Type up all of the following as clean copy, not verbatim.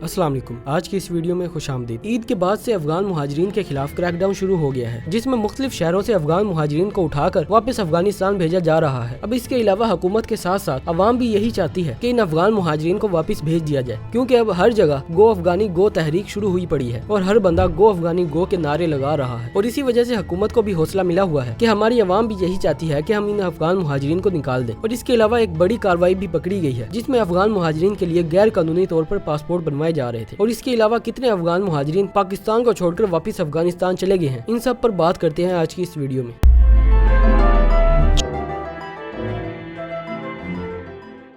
अस्सलाम वालेकुम। आज की इस वीडियो में खुश आमदीद। ईद के बाद से अफगान मुहाजिरीन के खिलाफ क्रैकडाउन शुरू हो गया है, जिसमें मुख्तलिफ शहरों से अफगान मुहाजिरीन को उठाकर वापस अफगानिस्तान भेजा जा रहा है। अब इसके अलावा हुकूमत के साथ साथ अवाम भी यही चाहती है कि इन अफगान मुहाजिरीन को वापस भेज दिया जाए, क्योंकि अब हर जगह गो अफगानी गो तहरीक शुरू हुई पड़ी है और हर बंदा गो अफगानी गो के नारे लगा रहा है। और इसी वजह से हुकूमत को भी हौसला मिला हुआ है कि हमारी अवाम भी यही चाहती है कि हम इन अफगान मुहाजिरीन को निकाल दें। और इसके अलावा एक बड़ी कार्रवाई भी पकड़ी गई है, जिसमें अफगान मुहाजिरीन के लिए गैर कानूनी तौर पर पासपोर्ट बनवाए जा रहे थे। और इसके अलावा कितने अफगान मुहाजिरीन पाकिस्तान को छोड़कर वापस अफगानिस्तान चले गए हैं, इन सब पर बात करते हैं आज की इस वीडियो में।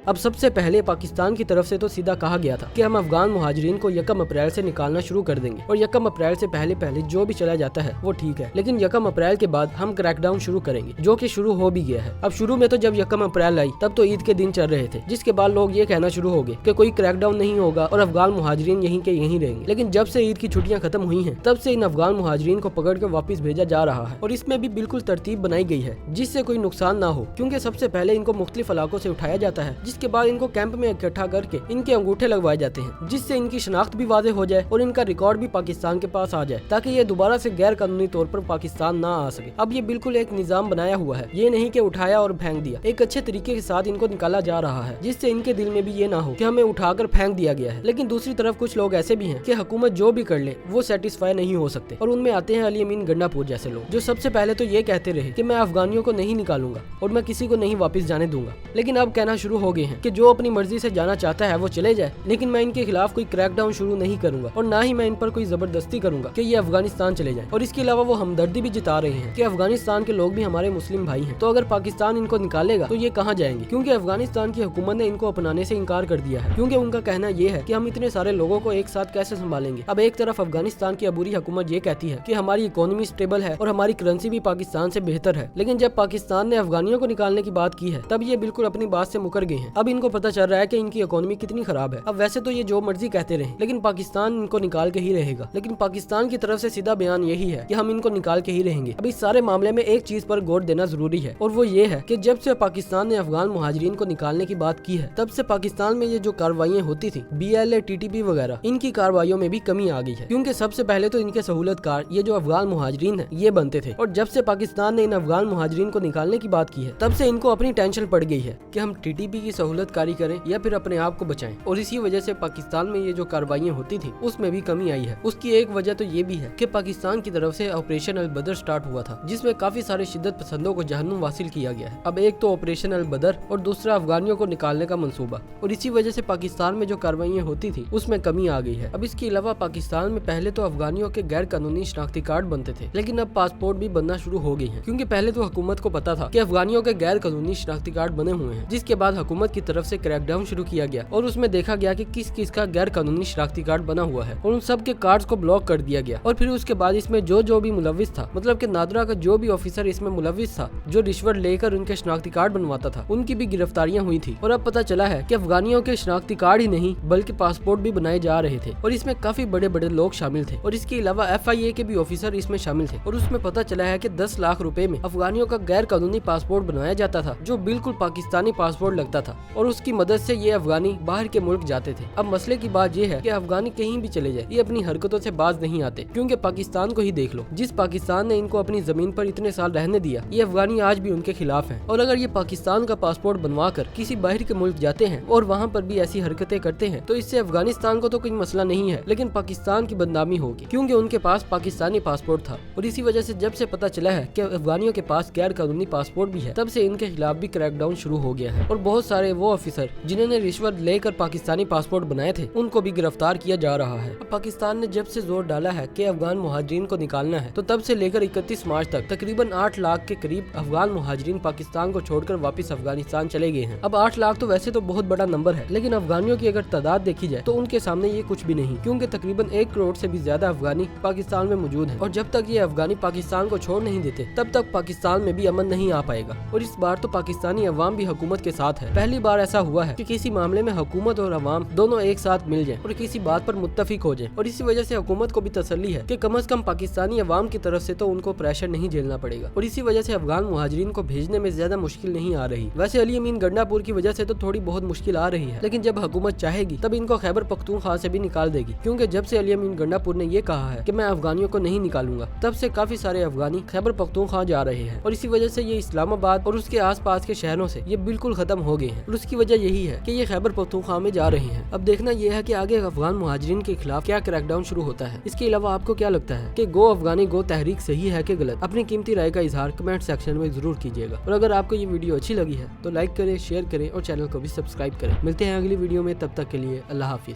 अब सबसे पहले पाकिस्तान की तरफ से तो सीधा कहा गया था कि हम अफगान मुहाजिरीन को 1 अप्रैल से निकालना शुरू कर देंगे और 1 अप्रैल से पहले जो भी चला जाता है वो ठीक है, लेकिन 1 अप्रैल के बाद हम क्रैकडाउन शुरू करेंगे, जो कि शुरू हो भी गया है। अब शुरू में तो जब 1 अप्रैल आई तब तो ईद के दिन चल रहे थे, जिसके बाद लोग ये कहना शुरू हो गए कि कोई क्रैकडाउन नहीं होगा और अफगान मुहाजिरीन यहीं के यहीं रहेंगे। लेकिन जब से ईद की छुट्टियां खत्म हुई हैं, तब से इन अफगान मुहाजिरीन को पकड़ कर वापस भेजा जा रहा है। और इसमें भी बिल्कुल तरतीब बनाई गई है जिससे कोई नुकसान ना हो, क्योंकि सबसे पहले इनको मुख्तलिफ इलाकों से उठाया जाता है, जिसके बाद इनको कैंप में इकट्ठा करके इनके अंगूठे लगवाए जाते हैं, जिससे इनकी शनाख्त भी वाज़ेह हो जाए और इनका रिकॉर्ड भी पाकिस्तान के पास आ जाए, ताकि ये दोबारा से गैर कानूनी तौर पर पाकिस्तान ना आ सके। अब ये बिल्कुल एक निजाम बनाया हुआ है, ये नहीं कि उठाया और फेंक दिया। एक अच्छे तरीके के साथ इनको निकाला जा रहा है, जिससे इनके दिल में भी ये ना हो कि हमें उठाकर फेंक दिया गया है। लेकिन दूसरी तरफ कुछ लोग ऐसे भी हैं कि हुकूमत जो भी कर ले वो सेटिस्फाई नहीं हो सकते, और उनमें आते हैं अली अमीन गंडापुर जैसे लोग, जो सबसे पहले तो ये कहते रहे कि मैं अफगानियों को नहीं निकालूंगा और मैं किसी को नहीं वापस जाने दूंगा, लेकिन अब कहना शुरू हो गए हैं कि जो अपनी मर्जी से जाना चाहता है वो चले जाए, लेकिन मैं इनके खिलाफ कोई क्रैकडाउन शुरू नहीं करूंगा और ना ही मैं इन पर कोई जबरदस्ती करूंगा कि ये अफगानिस्तान चले जाएं। और इसके अलावा वो हमदर्दी भी जता रहे हैं कि अफगानिस्तान के लोग भी हमारे मुस्लिम भाई हैं, तो अगर पाकिस्तान इनको निकालेगा तो ये कहाँ जाएंगे, क्योंकि अफगानिस्तान की हुकूमत ने इनको अपनाने से इनकार कर दिया है, क्योंकि उनका कहना ये है कि हम इतने सारे लोगों को एक साथ कैसे संभालेंगे। अब एक तरफ अफगानिस्तान की अबूरी हुकूमत ये कहती है कि हमारी इकोनॉमी स्टेबल है और हमारी करेंसी भी पाकिस्तान से बेहतर है, लेकिन जब पाकिस्तान ने अफगानियों को निकालने की बात की है तब ये बिल्कुल अपनी बात से मुकर गए हैं। अब इनको पता चल रहा है कि इनकी इकोनॉमी कितनी खराब है। अब वैसे तो ये जो मर्जी कहते रहे, लेकिन पाकिस्तान इनको निकाल के ही रहेगा। लेकिन पाकिस्तान की तरफ से सीधा बयान यही है कि हम इनको निकाल के ही रहेंगे। अब इस सारे मामले में एक चीज पर गौर देना जरूरी है, और वो ये है कि जब से पाकिस्तान ने अफगान मुहाजिरीन को निकालने की बात की है, तब से पाकिस्तान में ये जो कार्रवाइयां होती थी, BLA TTP वगैरह, इनकी कार्रवाइयों में भी कमी आ गई है। क्योंकि सबसे पहले तो इनके सहूलतकार ये जो अफगान मुहाजिरीन है ये बनते थे, और जब से पाकिस्तान ने इन अफगान मुहाजिरीन को निकालने की बात की है, तब से इनको अपनी टेंशन पड़ गई है कि हम TTP की सहूलतकारी करें या फिर अपने आप को बचाएं। और इसी वजह से पाकिस्तान में ये जो कार्रवाइयां होती थी उसमें भी कमी आई है। उसकी एक वजह तो ये भी है कि पाकिस्तान की तरफ से ऑपरेशन अल बदर स्टार्ट हुआ था, जिसमें काफी सारे शिद्दत पसंदों को जहन्नुम हासिल किया गया है। अब एक तो ऑपरेशन अल बदर और दूसरा अफगानियों को निकालने का मंसूबा, और इसी वजह से पाकिस्तान में जो कार्रवाइयां होती थी उसमें कमी आ गई है। अब इसके अलावा पाकिस्तान में पहले तो अफगानियों के गैर कानूनी शनाख्ती कार्ड बनते थे, लेकिन अब पासपोर्ट भी बनना शुरू हो गए हैं, क्योंकि पहले तो हुकूमत को पता था कि अफगानियों के गैर कानूनी शनाख्ती कार्ड बने हुए हैं, जिसके बाद हुकूमत की तरफ से क्रैकडाउन शुरू किया गया और उसमें देखा गया कि किस किस का गैर कानूनी शनाख्ती कार्ड बना हुआ है, और उन सब के कार्ड्स को ब्लॉक कर दिया गया। और फिर उसके बाद इसमें जो भी मुलविस था, मतलब कि नादरा का जो भी ऑफिसर इसमें मुलविस था, जो रिश्वत लेकर उनके शनाख्ती कार्ड बनवाता था, उनकी भी गिरफ्तारियां हुई थी। और अब पता चला है कि अफगानियों के शनाख्ती कार्ड ही नहीं बल्कि पासपोर्ट भी बनाए जा रहे थे, और इसमें काफी बड़े बड़े लोग शामिल थे। और इसके अलावा FIA के भी ऑफिसर इसमें शामिल थे, और उसमें पता चला है कि 10 लाख रुपए में अफगानियों का गैर कानूनी पासपोर्ट बनाया जाता था, जो बिल्कुल पाकिस्तानी पासपोर्ट लगता था, और उसकी मदद से ये अफगानी बाहर के मुल्क जाते थे। अब मसले की बात यह है कि अफगानी कहीं भी चले जाए ये अपनी हरकतों से बाज नहीं आते, क्योंकि पाकिस्तान को ही देख लो, जिस पाकिस्तान ने इनको अपनी जमीन पर इतने साल रहने दिया, ये अफगानी आज भी उनके खिलाफ हैं। और अगर ये पाकिस्तान का पासपोर्ट बनवा कर किसी बाहर के मुल्क जाते हैं और वहाँ पर भी ऐसी हरकतें करते हैं, तो इससे अफगानिस्तान को तो कोई मसला नहीं है, लेकिन पाकिस्तान की बदनामी होगी, क्योंकि उनके पास पाकिस्तानी पासपोर्ट था। और इसी वजह से जब से पता चला है कि अफगानियों के पास गैर कानूनी पासपोर्ट भी है, तब से इनके खिलाफ भी क्रैकडाउन शुरू हो गया है, और बहुत सारे वो ऑफिसर जिन्होंने रिश्वत लेकर पाकिस्तानी पासपोर्ट बनाए थे उनको भी गिरफ्तार किया जा रहा है। अब पाकिस्तान ने जब से जोर डाला है कि अफगान मुहाजिरीन को निकालना है, तो तब से लेकर 31 मार्च तक तकरीबन 8 लाख के करीब अफगान मुहाजिरीन पाकिस्तान को छोड़कर वापस अफगानिस्तान चले गए हैं। अब 8 लाख तो वैसे तो बहुत बड़ा नंबर है, लेकिन अफगानियों की अगर तादाद देखी जाए तो उनके सामने ये कुछ भी नहीं, क्योंकि तकरीबन 1 करोड़ से भी ज्यादा अफगानी पाकिस्तान में मौजूद है, और जब तक ये अफगानी पाकिस्तान को छोड़ नहीं देते तब तक पाकिस्तान में भी अमन नहीं आ पाएगा। और इस बार तो पाकिस्तानी अवाम भी हुकूमत के साथ है। पहली पहली बार ऐसा हुआ है कि किसी मामले में हुकूमत और अवाम दोनों एक साथ मिल जाएं और किसी बात पर मुत्तफिक हो जाएं, और इसी वजह से हुकूमत को भी तसल्ली है कि कम से कम पाकिस्तानी अवाम की तरफ से तो उनको प्रेशर नहीं झेलना पड़ेगा, और इसी वजह से अफगान मुहाजिरीन को भेजने में ज्यादा मुश्किल नहीं आ रही। वैसे अली अमीन गंडापुर की वजह से तो थोड़ी बहुत मुश्किल आ रही है, लेकिन जब हुकूमत चाहेगी तब इनको खैबर पख्तूनख्वा से भी निकाल देगी, क्योंकि जब से अली अमीन गंडापुर ने ये कहा है कि मैं अफगानियों को नहीं निकालूंगा, तब से काफी सारे अफगानी खैबर पख्तूनख्वा जा रहे हैं, और इसी वजह से ये इस्लामाबाद और उसके आस पास के शहरों से ये बिल्कुल खत्म हो गए हैं, और उसकी वजह यही है कि ये खैबर पख्तूनख्वा में जा रहे हैं। अब देखना यह है कि आगे अफगान मुहाजिरीन के खिलाफ क्या क्रैकडाउन शुरू होता है। इसके अलावा आपको क्या लगता है कि गो अफगानी गो तहरीक सही है कि गलत? अपनी कीमती राय का इजहार कमेंट सेक्शन में जरूर कीजिएगा, और अगर आपको ये वीडियो अच्छी लगी है तो लाइक करें, शेयर करें और चैनल को भी सब्सक्राइब करें। मिलते हैं अगली वीडियो में, तब तक के लिए अल्लाह हाफिज।